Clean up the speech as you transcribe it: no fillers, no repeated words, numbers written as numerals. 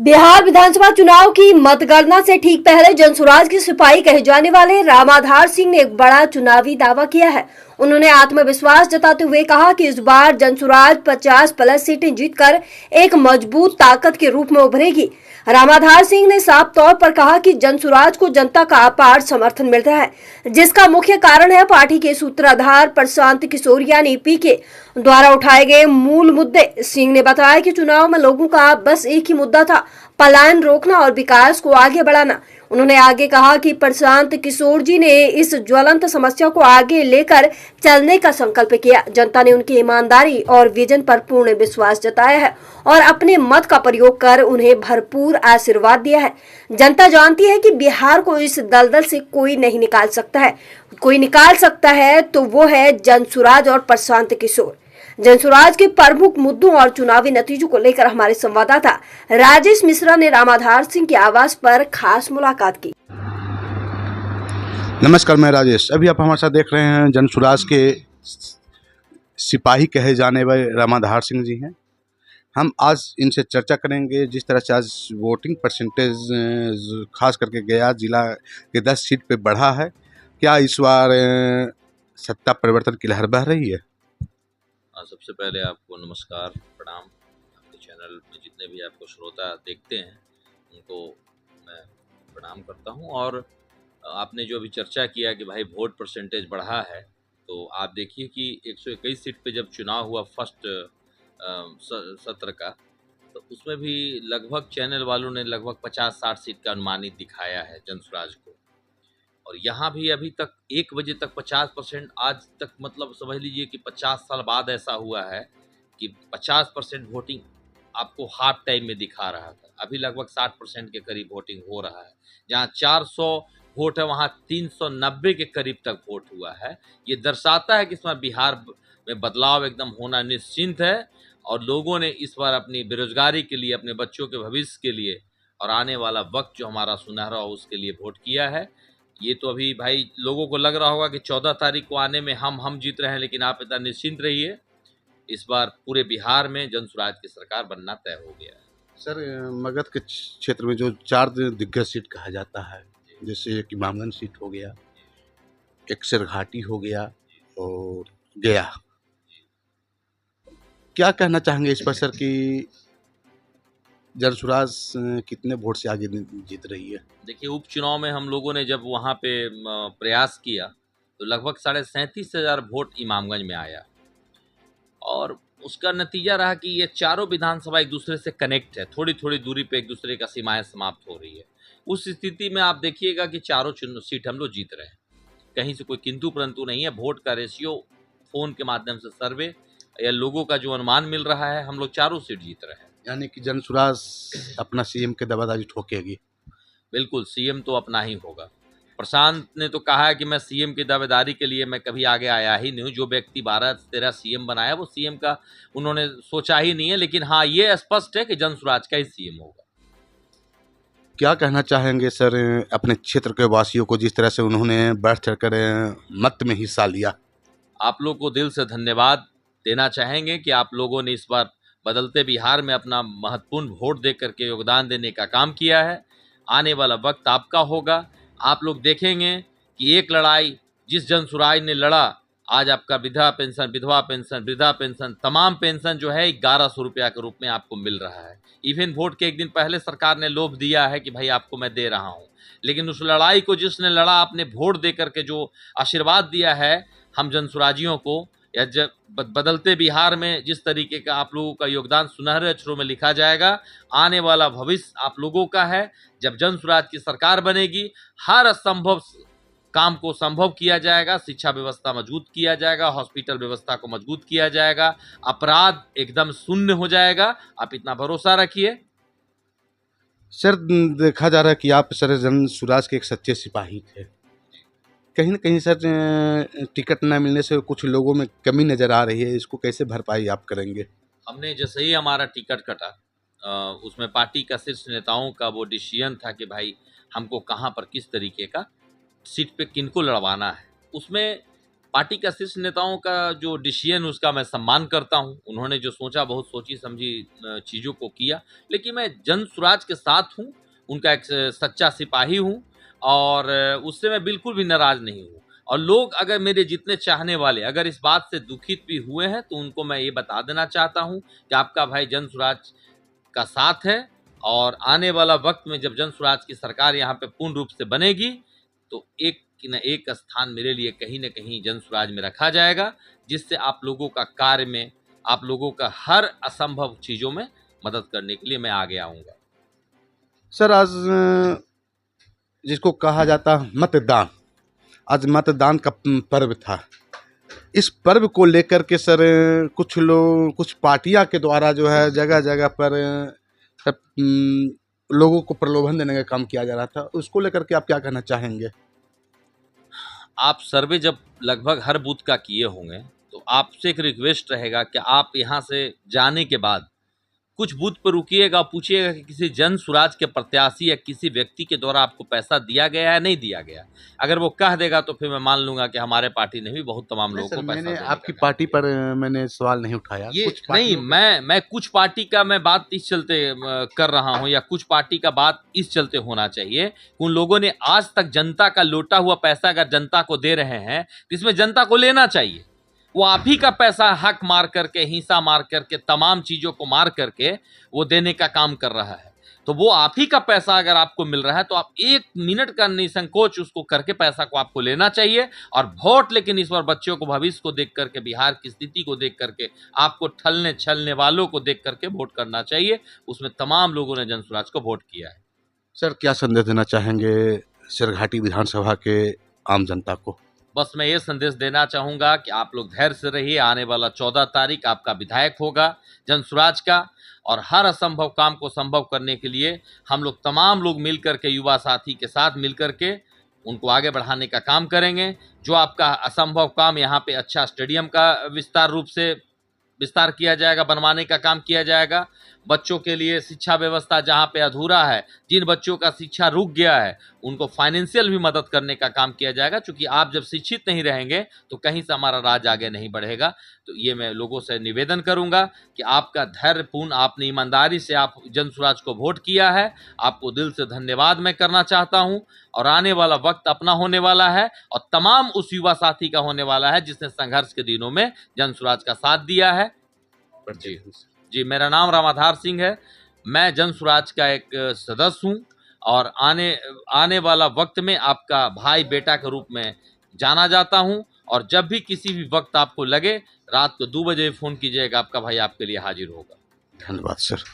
बिहार विधानसभा चुनाव की मतगणना से ठीक पहले जनसुराज के सिपाही कहे जाने वाले रामाधार सिंह ने एक बड़ा चुनावी दावा किया है। उन्होंने आत्मविश्वास जताते हुए कहा कि इस बार जनसुराज 50+ सीटें जीतकर एक मजबूत ताकत के रूप में उभरेगी। रामाधार सिंह ने साफ तौर पर कहा कि जनसुराज को जनता का अपार समर्थन मिल रहा है, जिसका मुख्य कारण है पार्टी के सूत्रधार प्रशांत किशोर यानी पीके द्वारा उठाए गए मूल मुद्दे। सिंह ने बताया कि चुनाव में लोगों का बस एक ही मुद्दा था, पलायन रोकना और विकास को आगे बढ़ाना। उन्होंने आगे कहा कि प्रशांत किशोर जी ने इस ज्वलंत समस्या को आगे लेकर चलने का संकल्प किया। जनता ने उनकी ईमानदारी और विजन पर पूर्ण विश्वास जताया है और अपने मत का प्रयोग कर उन्हें भरपूर आशीर्वाद दिया है। जनता जानती है कि बिहार को इस दलदल से कोई नहीं निकाल सकता है। कोई निकाल सकता है तो वो है जनसुराज और प्रशांत किशोर। जनसुराज के प्रमुख मुद्दों और चुनावी नतीजों को लेकर हमारे संवाददाता राजेश मिश्रा ने रामाधार सिंह के आवास पर खास मुलाकात की। नमस्कार, मैं राजेश। अभी आप हमारे साथ देख रहे हैं जनसुराज के सिपाही कहे जाने वाले रामाधार सिंह जी हैं। हम आज इनसे चर्चा करेंगे। जिस तरह से आज वोटिंग परसेंटेज खास करके गया जिला के 10 सीट पे बढ़ा है, क्या इस बार सत्ता परिवर्तन की लहर बह रही है? सबसे पहले आपको नमस्कार, प्रणाम। आपके चैनल में जितने भी आपको श्रोता देखते हैं उनको मैं प्रणाम करता हूं। और आपने जो अभी चर्चा किया कि भाई वोट परसेंटेज बढ़ा है, तो आप देखिए कि 121 सीट पे जब चुनाव हुआ फर्स्ट सत्र का, तो उसमें भी लगभग चैनल वालों ने लगभग 50-60 सीट का अनुमानित दिखाया है जनसुराज को। और यहाँ भी अभी तक 1 बजे तक 50%, आज तक मतलब समझ लीजिए कि 50 साल बाद ऐसा हुआ है कि 50% वोटिंग आपको हाफ टाइम में दिखा रहा था। अभी लगभग 60% के करीब वोटिंग हो रहा है। जहाँ 400 वोट है वहाँ 390 के करीब तक वोट हुआ है। ये दर्शाता है कि इसमें बिहार में बदलाव एकदम होना निश्चिंत है और लोगों ने इस बार अपनी बेरोजगारी के लिए, अपने बच्चों के भविष्य के लिए और आने वाला वक्त जो हमारा सुनहरा हो उसके लिए वोट किया है। ये तो अभी भाई लोगों को लग रहा होगा कि 14 तारीख को आने में हम जीत रहे हैं, लेकिन आप इतना निश्चिंत रहिए, इस बार पूरे बिहार में जनसुराज की सरकार बनना तय हो गया है। सर, मगध के क्षेत्र में जो 4 दिग्गज सीट कहा जाता है, जैसे एक इमामगंज सीट हो गया, एक सिरघाटी हो गया और गया, क्या कहना चाहेंगे इस पर सर कि जनसुराज कितने वोट से आगे जीत रही है? देखिए, उपचुनाव में हम लोगों ने जब वहाँ पे प्रयास किया तो लगभग 37,500 वोट इमामगंज में आया और उसका नतीजा रहा कि ये चारों विधानसभा एक दूसरे से कनेक्ट है, थोड़ी थोड़ी दूरी पे एक दूसरे का सीमाएं समाप्त हो रही है। उस स्थिति में आप देखिएगा कि चारों सीट हम लोग जीत रहे हैं, कहीं से कोई किंतु परंतु नहीं है। वोट का रेशियो, फोन के माध्यम से सर्वे या लोगों का जो अनुमान मिल रहा है, हम लोग चारों सीट जीत रहे हैं। यानी कि जनसुराज अपना सीएम के दावेदारी ठोकेगी? बिल्कुल, सीएम तो अपना ही होगा। प्रशांत ने तो कहा है कि मैं सीएम की दावेदारी के लिए मैं कभी आगे आया ही नहीं हूँ। जो व्यक्ति 12-13 सीएम बनाया वो सीएम का उन्होंने सोचा ही नहीं है, लेकिन हाँ ये स्पष्ट है कि जनसुराज का ही सीएम होगा। क्या कहना चाहेंगे सर अपने क्षेत्र के वासियों को, जिस तरह से उन्होंने बढ़ चढ़कर मत में हिस्सा लिया? आप लोग को दिल से धन्यवाद देना चाहेंगे कि आप लोगों ने इस बार बदलते बिहार में अपना महत्वपूर्ण वोट दे करके योगदान देने का काम किया है। आने वाला वक्त आपका होगा। आप लोग देखेंगे कि एक लड़ाई जिस जनसुराज ने लड़ा, आज आपका विधवा पेंशन, वृद्धा पेंशन, तमाम पेंशन जो है 1100 रुपया के रूप में आपको मिल रहा है। इवन वोट के एक दिन पहले सरकार ने लोभ दिया है कि भाई आपको मैं दे रहा हूँ, लेकिन उस लड़ाई को जिसने लड़ा, अपने वोट दे करके जो आशीर्वाद दिया है हम जनसुराजियों को, या जब बदलते बिहार में जिस तरीके का आप लोगों का योगदान सुनहरे अक्षरों में लिखा जाएगा, आने वाला भविष्य आप लोगों का है। जब जनसुराज की सरकार बनेगी, हर असंभव काम को संभव किया जाएगा, शिक्षा व्यवस्था मजबूत किया जाएगा, हॉस्पिटल व्यवस्था को मजबूत किया जाएगा, अपराध एकदम शून्य हो जाएगा। आप इतना भरोसा रखिए। सर, देखा जा रहा है कि आप सर जनसुराज के एक सच्चे सिपाही थे। कहीं ना कहीं सर टिकट न मिलने से कुछ लोगों में कमी नजर आ रही है, इसको कैसे भरपाई आप करेंगे? हमने जैसे ही हमारा टिकट कटा, उसमें पार्टी का शीर्ष नेताओं का वो डिसीजन था कि भाई हमको कहाँ पर किस तरीके का सीट पे किनको लड़वाना है। उसमें पार्टी का शीर्ष नेताओं का जो डिसीजन उसका मैं सम्मान करता हूं। उन्होंने जो सोचा बहुत सोची समझी चीज़ों को किया, लेकिन मैं जन स्वराज के साथ हूं, उनका एक सच्चा सिपाही हूं और उससे मैं बिल्कुल भी नाराज़ नहीं हूं। और लोग अगर मेरे जितने चाहने वाले अगर इस बात से दुखित भी हुए हैं तो उनको मैं ये बता देना चाहता हूं कि आपका भाई जन स्वराज का साथ है और आने वाला वक्त में जब जन स्वराज की सरकार यहाँ पे पूर्ण रूप से बनेगी तो एक न एक स्थान मेरे लिए कहीं न कहीं जन स्वराज में रखा जाएगा, जिससे आप लोगों का कार्य में, आप लोगों का हर असंभव चीज़ों में मदद करने के लिए मैं आगे आऊँगा। सर आज जिसको कहा जाता मतदान, आज मतदान का पर्व था। इस पर्व को लेकर के सर कुछ लोग, कुछ पार्टियां के द्वारा जो है जगह जगह पर लोगों को प्रलोभन देने का काम किया जा रहा था, उसको लेकर के आप क्या कहना चाहेंगे? आप सर्वे जब लगभग हर बूथ का किए होंगे तो आपसे एक रिक्वेस्ट रहेगा कि आप यहाँ से जाने के बाद कुछ बूथ पर रुकिएगा, पूछिएगा कि किसी जन स्वराज के प्रत्याशी या किसी व्यक्ति के द्वारा आपको पैसा दिया गया है नहीं दिया गया। अगर वो कह देगा तो फिर मैं मान लूंगा कि हमारे पार्टी ने भी बहुत तमाम लोगों को पैसा मैंने देने आपकी का पार्टी पर मैंने सवाल नहीं उठाया। ये कुछ नहीं, मैं कुछ पार्टी का मैं बात इस चलते कर रहा हूं या कुछ पार्टी का बात इस चलते होना चाहिए। उन लोगों ने आज तक जनता का लौटा हुआ पैसा अगर जनता को दे रहे हैं तो इसमें जनता को लेना चाहिए। वो आप ही का पैसा हक मार करके, हिंसा मार करके, तमाम चीज़ों को मार करके वो देने का काम कर रहा है। तो वो आप ही का पैसा अगर आपको मिल रहा है तो आप 1 मिनट का निसंकोच उसको करके पैसा को आपको लेना चाहिए। और वोट लेकिन इस बार बच्चों को, भविष्य को देख करके, बिहार की स्थिति को देख करके, आपको ठलने छलने वालों को देख करके वोट करना चाहिए। उसमें तमाम लोगों ने जन स्वराज को वोट किया है। सर क्या संदेश देना चाहेंगे सिरघाटी विधानसभा के आम जनता को? बस मैं ये संदेश देना चाहूँगा कि आप लोग धैर्य से रहिए। आने वाला 14 तारीख आपका विधायक होगा जन स्वराज का, और हर असंभव काम को संभव करने के लिए हम लोग तमाम लोग मिल करके, युवा साथी के साथ मिल करके उनको आगे बढ़ाने का काम करेंगे। जो आपका असंभव काम, यहाँ पे अच्छा स्टेडियम का विस्तार किया जाएगा, बनवाने का काम किया जाएगा। बच्चों के लिए शिक्षा व्यवस्था जहाँ पे अधूरा है, जिन बच्चों का शिक्षा रुक गया है, उनको फाइनेंशियल भी मदद करने का काम किया जाएगा। क्योंकि आप जब शिक्षित नहीं रहेंगे तो कहीं से हमारा राज्य आगे नहीं बढ़ेगा। तो ये मैं लोगों से निवेदन करूंगा कि आपका धैर्यपूर्ण, आपने ईमानदारी से आप जन स्वराज को वोट किया है, आपको दिल से धन्यवाद मैं करना चाहता हूं। और आने वाला वक्त अपना होने वाला है और तमाम उस युवा साथी का होने वाला है जिसने संघर्ष के दिनों में जन स्वराज का साथ दिया है। जी, मेरा नाम रामाधार सिंह है। मैं जन स्वराज का एक सदस्य हूं और आने वाला वक्त में आपका भाई बेटा के रूप में जाना जाता हूं। और जब भी किसी भी वक्त आपको लगे, रात को 2 बजे फ़ोन कीजिएगा, आपका भाई आपके लिए हाजिर होगा। धन्यवाद सर।